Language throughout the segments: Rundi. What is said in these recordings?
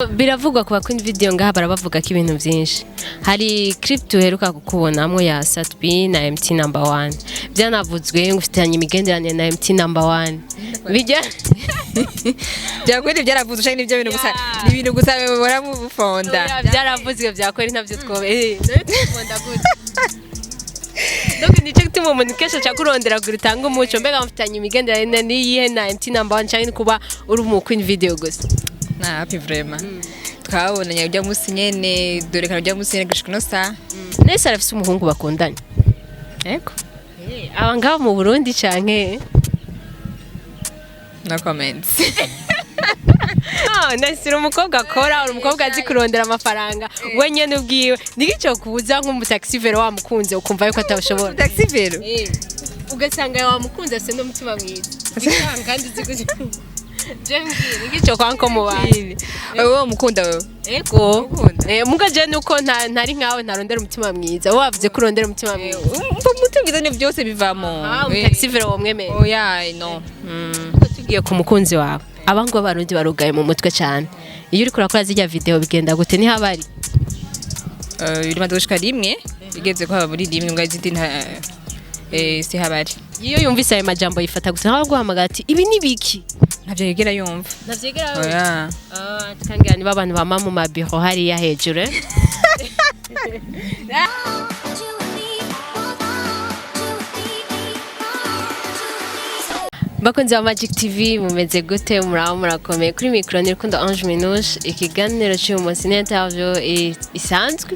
Biravugwa ku bakunda video ngaha barabavuga ko ibintu byinshi. Hari clip tuheruka kukubonamwo ya Satbi na MT number 1. Byanavuzwe ngo ufitanye imigenderanire na MT number 1. Bijya Byakweli byaravuzwe cyane ibyo bintu gusa ni ibintu gusa bora mu bufonda. Byaravuzwe byakweli ntavyo twobe. Fonda gute. Donc ni cyo timo umuntu kesha cyakurondera gutanga umuco mbega mufitanye imigenderanire niyihe na MT number 1 cyane kuba uri mu queen video gusa. Na happy vraiment. Twabonanye ujya musi nyene dore kana ujya musi nyene gushika no sa. Nese arafise umuhungu bakundanye. Eko. Aba ngaho mu Burundi canke No comments. Nese umukobwa akora uri umukobwa azi kurondera amafaranga we nyene ubwiwe nigico kubuza nk'umutaxivero wamukunze ukumva yuko atashobora. Taxivero. Ugasanga wamukunze se no mutima mwiza. Bikanga kandi ziguzi. Ngicho kwanko mubana. Wewe mukunda wewe. Ego. Muga je nuko ntari nkawe ntarondera umutima mwiza. Wavuze kurondera umutima mwiza. Umutima mwiza ni byose bivamo. Taxivero womwemeye. Oya no. Tugiye ku mukunzi wawe. Abango barundi barugaye mu mutwe cyane. Iyo uri kurakora zijya video bigenda gute ni habari? Iri madoshika rimwe igeze ko haba muri rimwe ngo izindi si habari. Iyo yumvise ayo majambo yifata gusa nkaho guhamagara ati ibi ni biki? Navyo yegera yumva. Navyegera yumva. Oya. Tukangira ni babantu bama mu mabiro hari ya hejuru. Bakunzi wa Magic TV mumeze gute muraho murakomeye kuri micro ni Rukundo Ange Minouche ikiganiro cy'uyu munsi n'interview isanzwe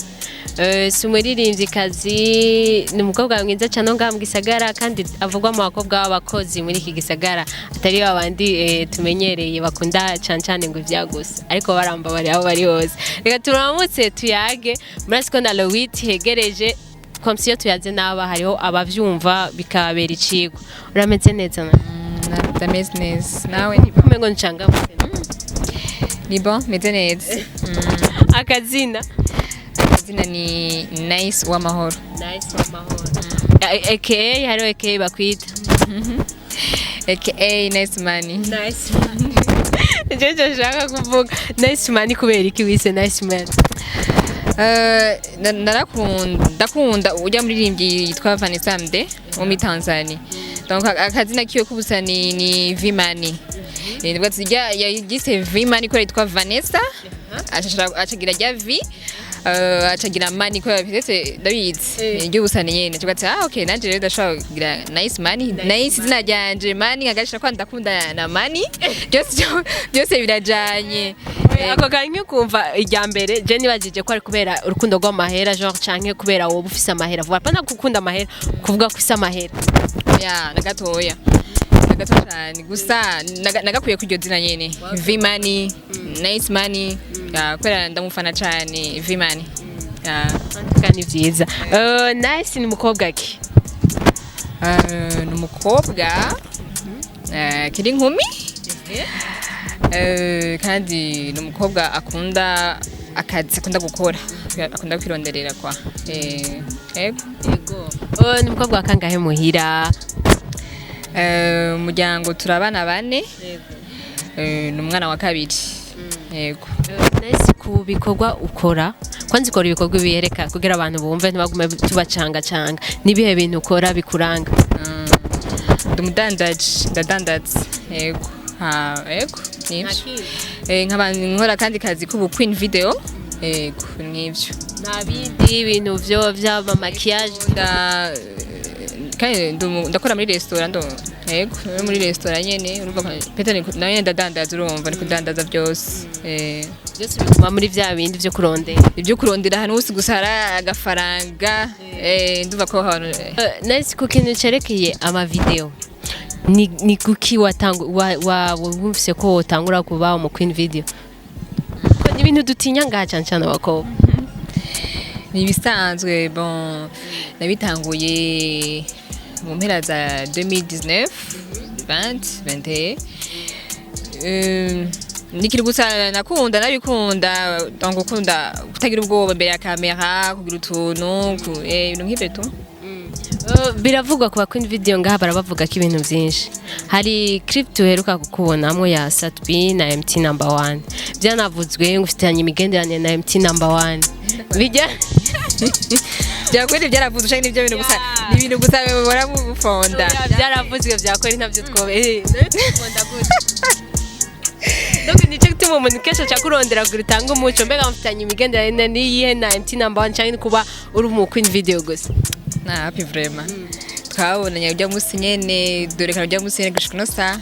sumuririmbyi kazi ni umukobwa mwiza cyane ngaha mu gisagara kandi avugwa mu bakobwa b'abakozi muri iki gisagara atari babandi tumenyereye bakunda cyane ngo ivyagusa ariko baramba bari aho bari hose reka turamutse tuyage murasiko na Lowit hegereje komisiyo tuyaze naba hariho abavyumva bikabera icigo urameze neza na Ndameze neza nawe umengo nchangamutse ni bon meze neza akazina ni Nice w'amahoro. Nice w'amahoro. AKA hariho AKA bakwita. AKA Nice money. Nice money. Jeje shaka kuvuga Nice money kubera iki wise Nice man. Ndakunda ujya muririmbyi yitwa Vanessa Mde wo mi Tanzania. Donc akazina kiyo kubusa ni Vimani. Nibwo tujya yagise Vimani ko yitwa Vanessa. Achagira rya V. Achagira mani ko yafite ndabizi. Iryo busane nyene. Tugatse okay nanje rero ndashaka kugira Nice money. Nice zina ryanje mani agashira kwa ndakunda na mani. Byose birajanye. Ako kanyu kumva ijya mbere je nibajije ko ari kubera urukundo rw'amahera genre canke kubera wowe ufise amahera vuba pana gukunda amahera kuvuga ko ufise amahera ya nagatoya cyane gusa nagakuye kuryo zina nyene Vimani Nice money ya kwera ndamufana cyane Vimani ya kandi vyiza Nice ni mukobwa ki ni umukobwa kiri inkumi kandi numukobwa akunda akazi akunda gukora akunda kwironderera kwa ego ni umukobwa akangahe muhira umuryango turabana bane ni umwana wa kabiri yego Nice ku bikorwa ukora kwanza ukora ibikorwa biyereka kugira abantu bumve ntibagume tubacanga nibihe bintu ukora bikuranga ndadandaza yego ego nkora kandi kazi kubu queen video ego nivyo nabindi ibintu vyo vyaba maquillage kandi ndakora muri restaurant ego muri restaurant nyene urumva pete nayo ndadandaza urumva ni kudandaza byose byose bituma muri vya bindi vyo kurondera hano usi gusara agafaranga nduva ko hano Nice ku kintu cerekeye ama video ni kuki wumvise ko utangura kuba mu queen video ko ibintu dutinya ngaha cyane abakobwa ni bisanzwe bon nabitanguye mu mpera za 2019 20 nikiri gusa nabikunda donc ukunda kutagira ubwoba mbere ya kamera kugira utuntu ibintu nk'ibyo tu biravugwa ku bakunda video ngaha barabavuga ko ibintu byinshi hari clip tuheruka kukubonamo ya Satbi na MT number 1 byanavuzwe ngo ufitanye imigenderanire na MT number 1 bijya byakwiri byaravuzwe cyane ibyo bintu gusa ni ibintu gusa bibora mu bufonda byaravuzwe byakwiri ntabyo twobe fonda gute donc nico gituma umuntu kesho cyakurondera gutanga umuco mbega mufitanye imigenderanire niyihe na MT number 1 cyane kuba uri mu queen video gusa na happy vraiment twabonanye ujya musi nyene dore kana ujya musi nyene gushika no sa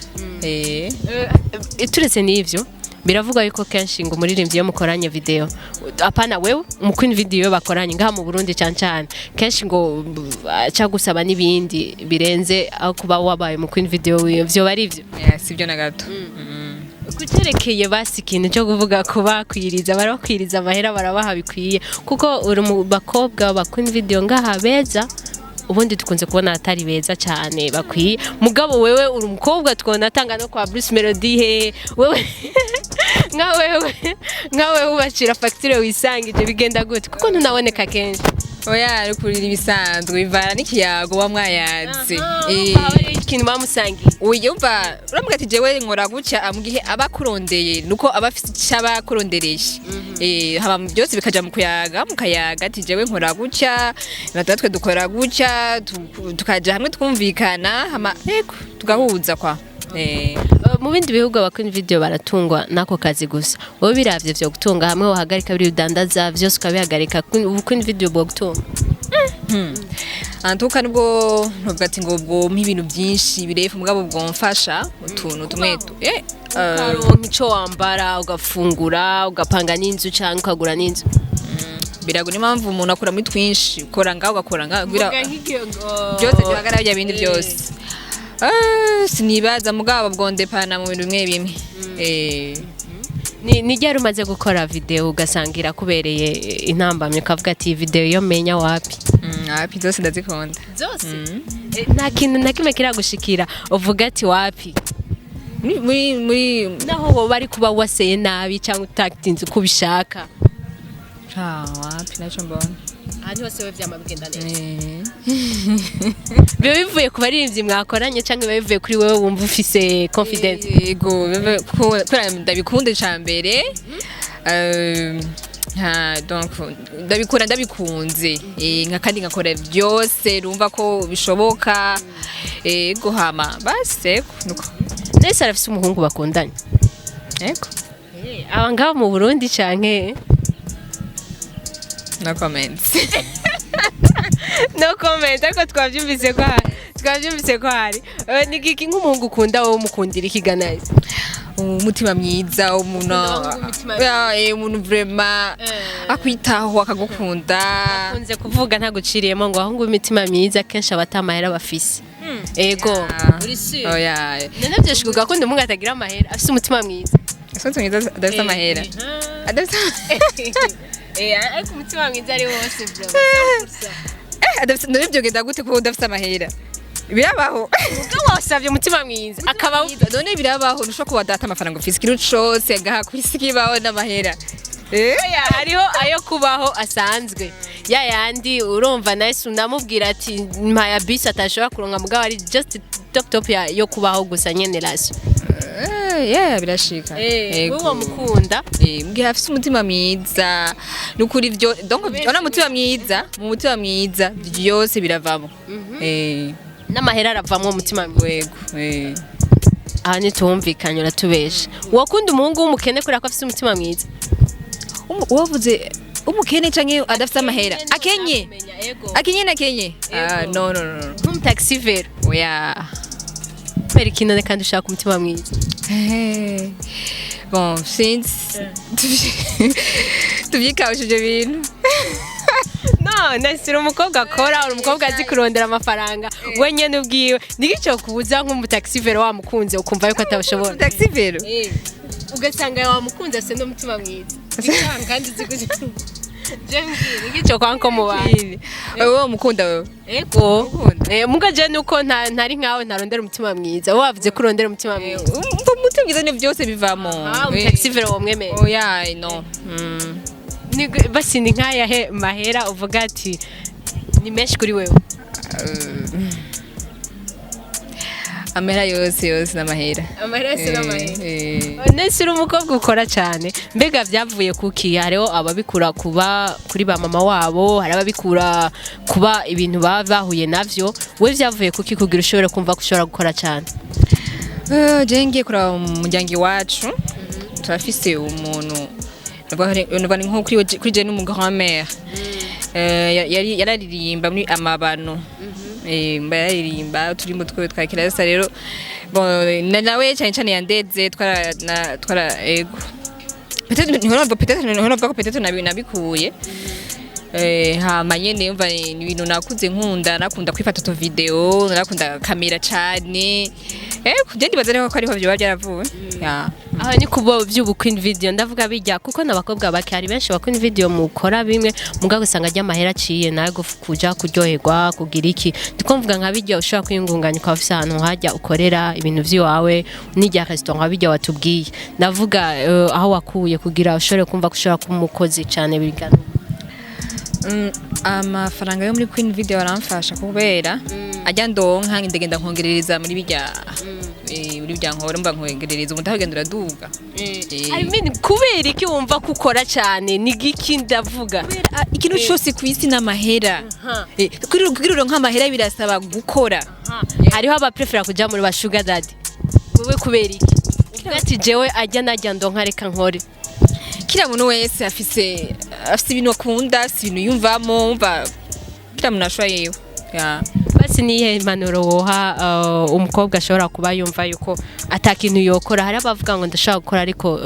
turetse n'ivyo biravuga yuko kenshi ngo muririmbyi yo mukoranye video apana wewe mu queen video bakoranye ngaha mu Burundi cyane kenshi ngo cyagusaba nibindi birenze aho kuba wabaye mu queen video byo bari ivyo sibyo na gato kuterekeye basi ikintu cyo kuvuga kuba kwiriza barakwiriza amahera barabaha bikwiye kuko uri mu bakobwa bakunda video ngaha beza ubundi tukunze kubona atari beza cyane bakwiye mugabo wewe uri umukobwa twona atanga no kwa Bruce Melody he wewe nkawe ubashira facture wisangije bigenda gute kuko ntunaboneka kenshi oya rukurira ibisanzwe bivana n'ikiyago wa mwayazi ari ikintu bamusangiye uyumva uramuga ati jewe nkora gucya amugihe abakurondeye nuko abafite cyabakurondereje haba byose bikaja mu kuyaga mukayaga ati jewe nkora gucya natwe dukora gucya tukaja hamwe twumvikana hama yego tugahuza kwa mu bindi bihugu abakunda video baratungwa nako kazi gusa wowe biravye vyo gutunga hamwe wahagarika biri udandaza vyose ukabihagarika ukunda video bwo gutunga antuka nubwo nubwo ati ngo bwo ibintu byinshi birefu mugabo bwo mfasha utuntu tumwetu ukaronka ico wambara ugafungura ugapanga n'inzu cyangwa ukagura n'inzu birago impamvu umuntu akora muri twinshi ukora ngaho ugakora ngaho byose byagara bya bindi byose sinibaza mugabo bwondepana mu bintu bimwe bimwe ni ryari umaze gukora video ugasangira kubereye intambamye ukavuga ati video yo menya wapi wapi zose ndazikunda zose nta kintu na kimwe kiragushikira uvuga ati wapi muri naho bari kuba waseye nabi cyangwa utatinze uko ubishaka wapi naco mbona hano hose we vyamabigenda neza biba bivuye ku baririmbyi mwakoranye cyangwa biba bivuye kuri wewe wumva ufise confidence yego kubera ndabikunde cyambere donc ndabikora ndabikunze nka kandi ngakora byose rumva ko bishoboka yego hama base nuko nese arafise umuhungu bakundanye yego abangaba mu Burundi canke no comments no comment ariko twavyumvise ko hari ni giki nk'umuhungu ukunda wowe mukundira ikiganize umutima mwiza umuntu vraiment akwitaho akagukunda akunze kuvuga ntaguciriyemo ngo ahungu imitima myiza kenshi abatamahera bafise ego uri si oya navyo shikuga ko ndumuga atagira amahera afise umutima mwiza asonze mwiza adafise amahera ariko umutima mwiza ari wose bro adafise ndabyo genda gute ko udafise amahera birabaho ubwo wasavye umutima mwiza akaba none birabaho nusho ko wadata amafaranga ufise ikintu cose gaha kwisi kibaho n'amahera hariho ayo kubaho asanzwe ya yandi urumva nice unamubwira ati mpaya bisi atashobora kuronka mugabo ari just top yo kubaho gusa nyene rasyo birashika wewe mukunda mugihe afise umutima mwiza nukuri byo donc ona mutima mwiza mu mutima mwiza byose biravamo n'amahera aravamo umutima wego aha nitumvikanye uratubesha wakunda umuhungu w'umukene kuri ko afise umutima mwiza uwavuze umukene canke adafise amahera akenye no nk'umutaxi vero oya kubera ikintu kandi ushaka umutima mwiza bon since tuvyikawushije ibintu no nasira umukobwa akora uri umukobwa azi kurondera amafaranga we nyene ubwiwe nigico kubuza nk'umutaxi vero wamukunze ukumva yuko atabishobora taxi vero ugasanga wamukunze se n'umutima mwiza kandi ziguzi nigico kwanko mubanye wewe mukunda wewe ego muga je nuko ntari nkawe ntarondera umutima mwiza wavuze kurondera umutima mwiza umutima mwiza ni byose bivamo taxi vero womwemeye oya no basi ni nkaya mahera uvuga ati ni menshi kuri wewe amahera yose n'amahera. Amahera yose n'amahera. Nese uri umukobwa ukora cyane. Mbega byavuye kuki hariho ababikura kuba kuri ba mama wabo, hari ababikura kuba ibintu baba bahuye navyo. We byavuye kuki kugira ushobore kumva ko ushobora gukora cyane? Je ngiye kura umuryango iwacu. Turafise umuntu nubwo nko kuri je n'umugramère. Yararirimba muri amabano. Mbaririmba turimo twa kirasa rero bon nawe cyane yandeze twara ego peut-être nabikuye hama nyene umva ibintu nakuze nakunda kwifata to video nakunda kamera cyane je ndibaza rero ko ariho byo byaravuye aho ni kubo by'ubukwin video ndavuga bijya kuko nabakobwa bake hari benshi bakwin video mukora bimwe mugabo usanga ajya amahera ciye nayo kuja kuryoherwa kugira iki ndikomvuga nka bijya ushaka kwingunganya kwa ofisi ahantu hajya ukorera ibintu vyiwawe n'ijya restaurant bijya watubwiye ndavuga aho wakuye kugira ushobore kumva ko ushobora kumukozi cyane bigana amafaranga yo muri Queen Video aramfasha kubera ajya ndonka ndegenda nkongerereza muri bijya muri bya nkora mba nkongerereza umuntu ahagenda uraduga I mean kubera iki wumva kukora cyane ni giki ndavuga ikintu cyose ku isi n'amahera kugira uronka amahera birasaba gukora hariho aba prefer kuja muri ba sugar daddy wowe kubera iki ugati jewe ajya najya ndonka reka nkore kila muntu wese afise ibintu akunda ibintu yumvamo umva kila muntu ashwa yewe basi niye impanuro woha umukobwa ashobora kuba yumva yuko atakintu yokora hari abavuga ngo ndashaka gukora ariko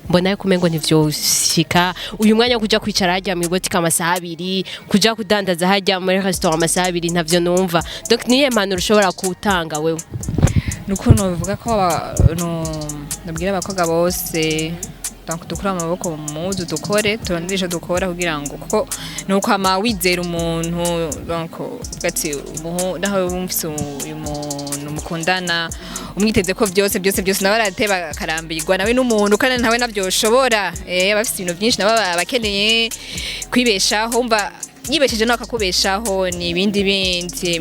mbona yuko umengo ntivyoshika uyu mwanya kuja kwicara hajya mu botike amasaha 2 kuja kudandaza hajya muri restaurant amasaha 2 ntavyo numva donc niye impanuro ushobora kutanga wewe nuko novuga ko nabwira abakobwa bose donc dukura amaboko mu muzu dukore turondisha dukora kugira ngo kuko nuko ama wizera umuntu donc gati naho umfise uyu muntu mukundana umwiteze ko byose nawe arateba karambirwa nawe n'umuntu kandi ntawe navyoshobora abafise ibintu byinshi nabo bakeneye kwibeshaho umva yibesheje no akakubeshaho ni ibindi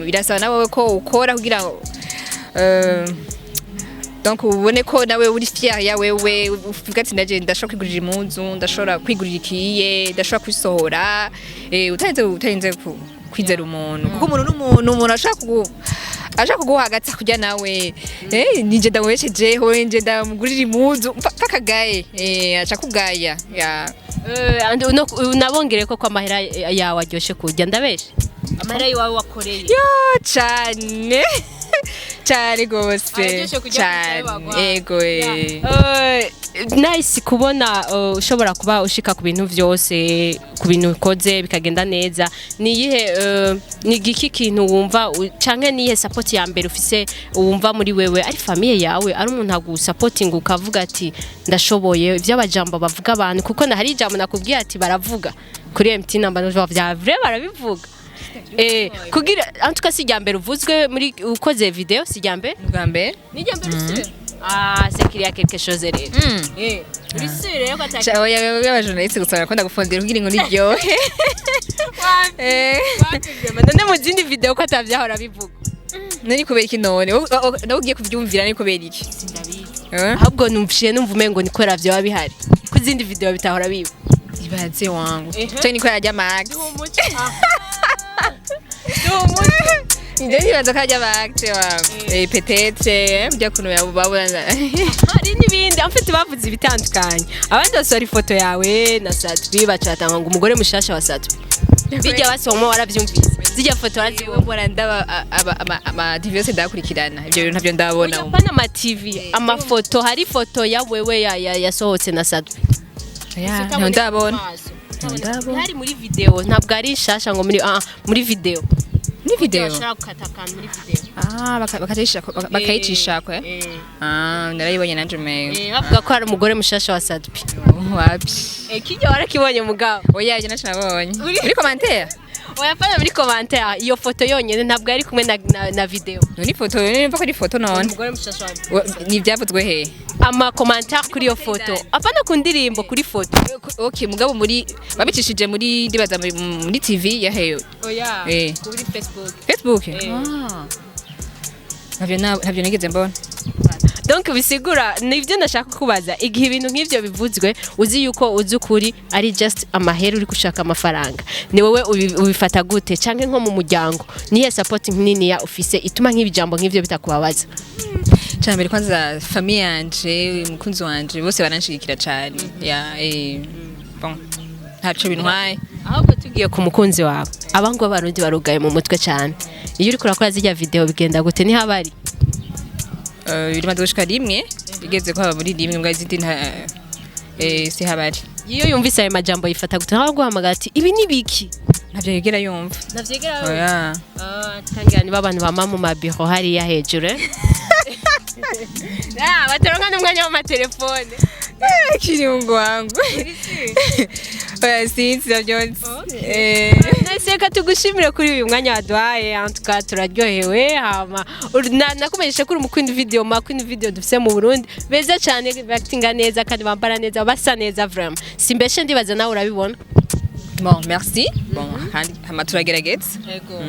birasaba nawe ko ukora kugira ngo donc ubone ko nawe uri fier ya wewe uvuga ati ndaje ndashobora kwigurira impunzu ndashobora kwigurira ikiye ndashobora kwisohora utarinze kwizera umuntu kuko umuntu ashaka kuguha agatsa kujya nawe nije ndamweshejeho nje ndamugurira impunzu pakagaye acha kugaya unabongere ko amahera yawe aryoshe kujya ndabeshe amahera yawe wakoreye cyane cyane gose cyane ego nice kubona ushobora kuba ushika ku bintu vyose ku bintu ukoze bikagenda neza niyihe ni giki kintu wumva canke niyihe support ya mbere ufise wumva muri wewe ari famille yawe ari umuntu agusupporting ukavuga ati ndashoboye ivy'abajambo bavuga abantu kuko na hari ijambo nakubwiye ati baravuga kuri MT namba no vya vrai barabivuga kugira antuka sijyambere uvuzwe muri ukoze video sijyambere ngambe nijyambere c'est qu'il y a quelque chose rero uri sure yo kwataka ciao ya journaliste gusaba ko ndagufondera kugira ngo niryohe none mu zindi video ko atavyahora bivuga nari kubera iki none nawe ugiye kuvyumvira ni kubera iki ahubwo numvishiye numva umengo nikora vyo babihari ku zindi video bitahora biba ibaze wangu cyane niko yajya max Ndeni baza kajya bakte wangu peut-être bya kuno yababona hari nibindi amfite bavuze ibitandukanye abandi basora ifoto yawe na Satbi bacatanga ngo umugore mushasha wa Satbi bijya basoma warabyumvise zijya foto warazibona ndaba ama divorce ndakurikirana ibyo bintu ntavyo ndabona pana ama TV amafoto hari foto ya wewe yasohotse na Satbi ndabona hari muri video ntabwo ari shasha ngo muri video ni video bashaka gukatakana muri video bakayicisha kwe narayibonye nanje meyo bavuga ko hari umugore mushasha wa Satbi wapi kijya warakibonye mugabo oya je naco nabonye muri commentaire oya fana muri commentaire iyo foto yonyene ntabwo ari kumwe na video ni foto nimba ko ari foto none umugore mushasha ni byavuzwe he ama commentaire kuri iyo foto apana ku ndirimbo kuri foto okay mugabo muri babicishije muri ndibaza muri TV ya heyo oya kuri Facebook ntabyo nigeze mbona donc bisigura nivyo ndashaka kubaza igihe ibintu nk'ivyo bivuzwe uzi yuko uzi ukuri ari just amahera uri gushaka amafaranga ni wowe ubifata gute canke nko mu muryango niye supporting nini ya office ituma nk'ibijambo nk'ivyo bitakubabaza cyambere kwanza famille yanje umukunzi wanje bose baranshigikira cyane ya bon ntaco bintwaye ahubwo tugiye ku mukunzi wawe abango abarundi barugaye mu mutwe cyane iyo uri kurakora zijya video bigenda gute ni habari bimaze gushika rimwe bigeze ko haba muri rimwe mbwa izindi si habari iyo yumvise ayo majambo yifata gute ntabwo guhamagara ati ibi ni biki ntabyo yegera yumva oya tangira niba abantu bama mu mabiro hariya hejuru bataronka n'umwanya w'amatelefone kirungu wangu sinzi byose naseka tugushimire kuri uyu mwanya waduhaye antuka turaryohewe hama nakumenyesha kuri umukwindi video dufise mu Burundi beza cyane batinga neza kandi bambara neza basa neza vraiment simbeshe ndibaza nawe urabibona bon merci bon hama turagerageza yego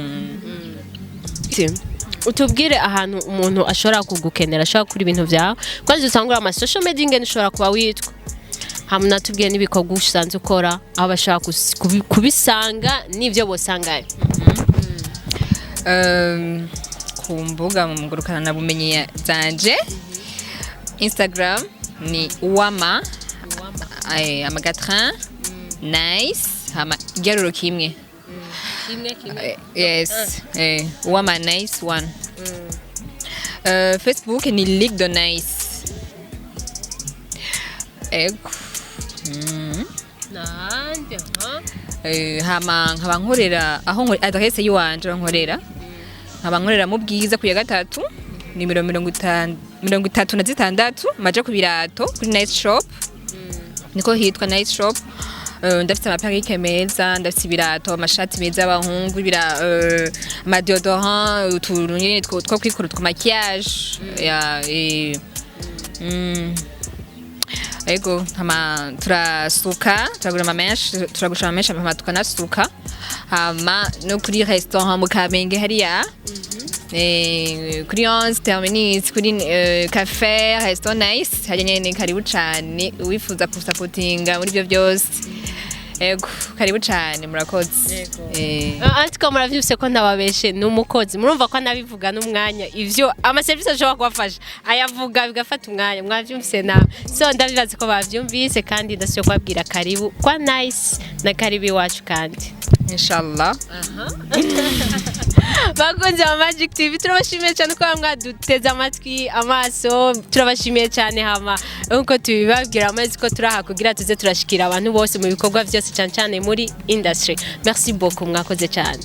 utubwire ahantu umuntu ashobora kugukenera ashobora kuri ibintu byawe kwanza utangura ama social media ingene ushobora kuba witwa hamwe tubwiye n'ibikorwa usanzwe ukora aho bashaka kubisanga n'ivyo bosangaye ku mbuga mu ngurukana bumenyi zanje Instagram ni uwama amagatrin nice hama igaruro kimwe yes uwama nice one Facebook ni Ligue de Nice ego nanje hama nkaba nkorera aho adresse yiwanje nkorera nkaba nkorera mu bwiza ku ya gatatu nimero 36 maja ku birato kuri Nice Shop niko hitwa Nice Shop ndafite amaparike meza ndafite ibirato amashati meza y'abahungu amadéodorant utuntu nyine two kwikora utwo maquillage ya ego hama turasuka turagura amamenshi turagusha amamenshi hama tukanasuka hama no kuri restaurant mu Kamenge hariya kuri 11 terminus kuri café Resto Nice hajya nyene karibu cyane wifuza kusapotinga muri byo byose ego karibu cyane murakoze ariko muravyuse ko ndababeshe n'umukozi murumva ko nabivuga n'umwanya ivyo ama service ashobora kubafasha ayavuga bigafata umwanya mwavyumvise na so ndabibaze ko bavyumvise kandi ndasiyo kwabwira karibu kwa Nice na karibu iwacu kandi inshallah bakunze wa Magic TV turabashimiye cyane ko mwaduteze amatwi amaso turabashimiye cyane hama uko tubibabwira amazi ko turaha kugira tuze turashikira abantu bose mu bikorwa byose cyane muri industry merci beaucoup mwakoze cyane